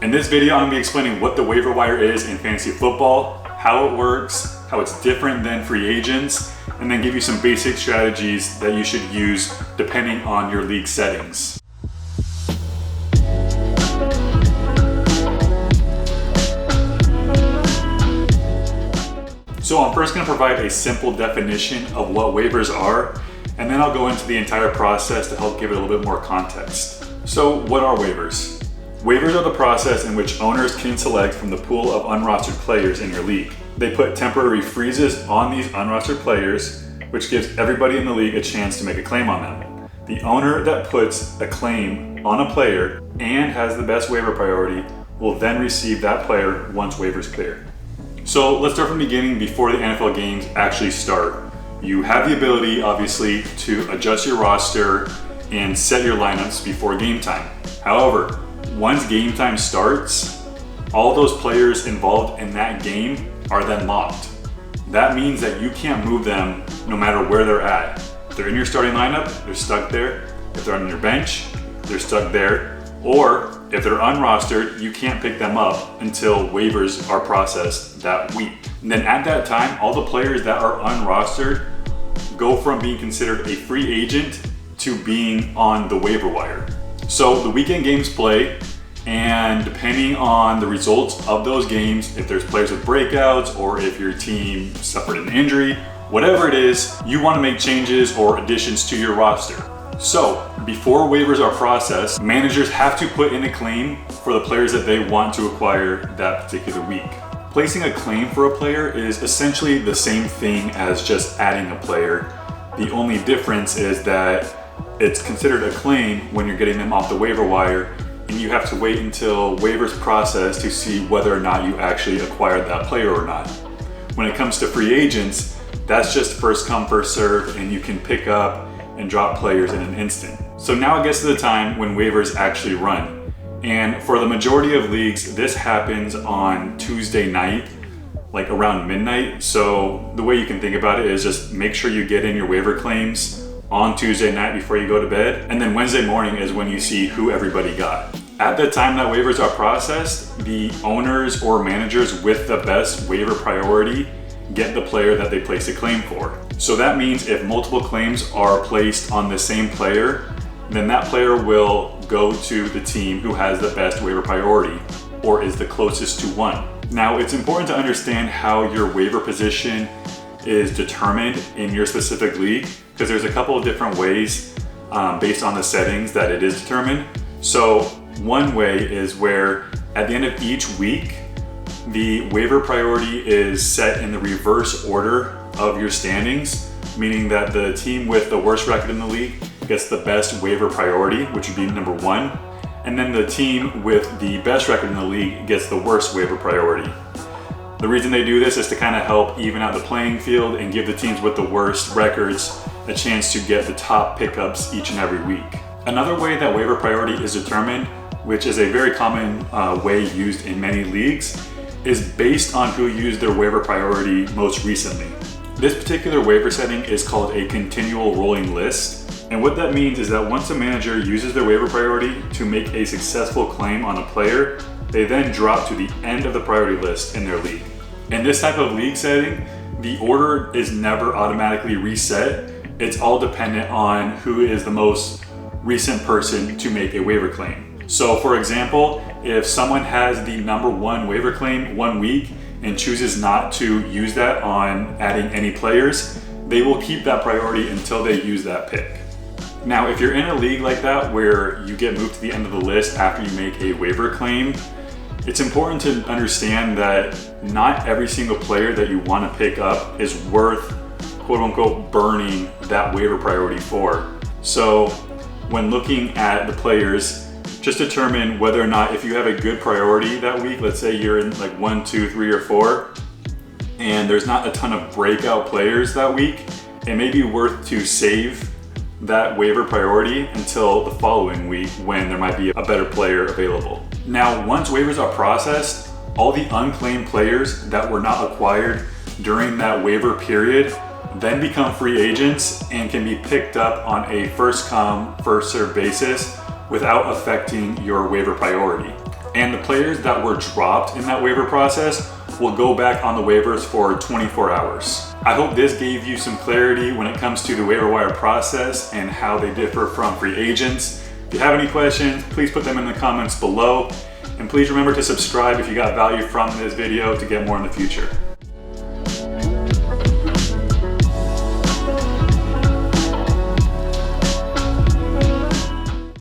In this video, I'm gonna be explaining what the waiver wire is in fantasy football, how it works, how it's different than free agents, and then give you some basic strategies that you should use depending on your league settings. So I'm first going to provide a simple definition of what waivers are, and then I'll go into the entire process to help give it a little bit more context. So what are waivers? Waivers are the process in which owners can select from the pool of unrostered players in your league. They put temporary freezes on these unrostered players, which gives everybody in the league a chance to make a claim on them. The owner that puts a claim on a player and has the best waiver priority will then receive that player once waivers clear. So let's start from the beginning before the NFL games actually start. You have the ability, obviously, to adjust your roster and set your lineups before game time. However, once game time starts, all those players involved in that game are then locked. That means that you can't move them no matter where they're at. If they're in your starting lineup, they're stuck there. If they're on your bench, they're stuck there. Or if they're unrostered, you can't pick them up until waivers are processed that week. And then at that time, all the players that are unrostered go from being considered a free agent to being on the waiver wire. So the weekend games play, and depending on the results of those games, if there's players with breakouts or if your team suffered an injury, whatever it is, you want to make changes or additions to your roster. So before waivers are processed, managers have to put in a claim for the players that they want to acquire that particular week. Placing a claim for a player is essentially the same thing as just adding a player. The only difference is that it's considered a claim when you're getting them off the waiver wire, and you have to wait until waivers process to see whether or not you actually acquired that player or not. When it comes to free agents, that's just first come, first serve, and you can pick up and drop players in an instant. So now it gets to the time when waivers actually run. And for the majority of leagues, this happens on Tuesday night, like around midnight. So the way you can think about it is just make sure you get in your waiver claims on Tuesday night before you go to bed. And then Wednesday morning is when you see who everybody got. At the time that waivers are processed, the owners or managers with the best waiver priority get the player that they place a claim for. So that means if multiple claims are placed on the same player, then that player will go to the team who has the best waiver priority or is the closest to one. Now, it's important to understand how your waiver position is determined in your specific league, because there's a couple of different ways based on the settings that it is determined. So one way is where at the end of each week, the waiver priority is set in the reverse order of your standings, meaning that the team with the worst record in the league gets the best waiver priority, which would be number one, and then the team with the best record in the league gets the worst waiver priority. The reason they do this is to kind of help even out the playing field and give the teams with the worst records a chance to get the top pickups each and every week. Another way that waiver priority is determined, which is a very common way used in many leagues, is based on who used their waiver priority most recently. This particular waiver setting is called a continual rolling list. And what that means is that once a manager uses their waiver priority to make a successful claim on a player, they then drop to the end of the priority list in their league. In this type of league setting, the order is never automatically reset. It's all dependent on who is the most recent person to make a waiver claim. So for example, if someone has the number one waiver claim one week and chooses not to use that on adding any players, they will keep that priority until they use that pick. Now, if you're in a league like that where you get moved to the end of the list after you make a waiver claim, it's important to understand that not every single player that you want to pick up is worth quote unquote burning that waiver priority for. So when looking at the players, just determine whether or not, if you have a good priority that week, let's say you're in like 1, 2, 3, or 4, and there's not a ton of breakout players that week, it may be worth to save that waiver priority until the following week when there might be a better player available. Now, once waivers are processed, all the unclaimed players that were not acquired during that waiver period then become free agents and can be picked up on a first come, first served basis without affecting your waiver priority. And the players that were dropped in that waiver process will go back on the waivers for 24 hours. I hope this gave you some clarity when it comes to the waiver wire process and how they differ from free agents. If you have any questions, please put them in the comments below. And please remember to subscribe if you got value from this video to get more in the future.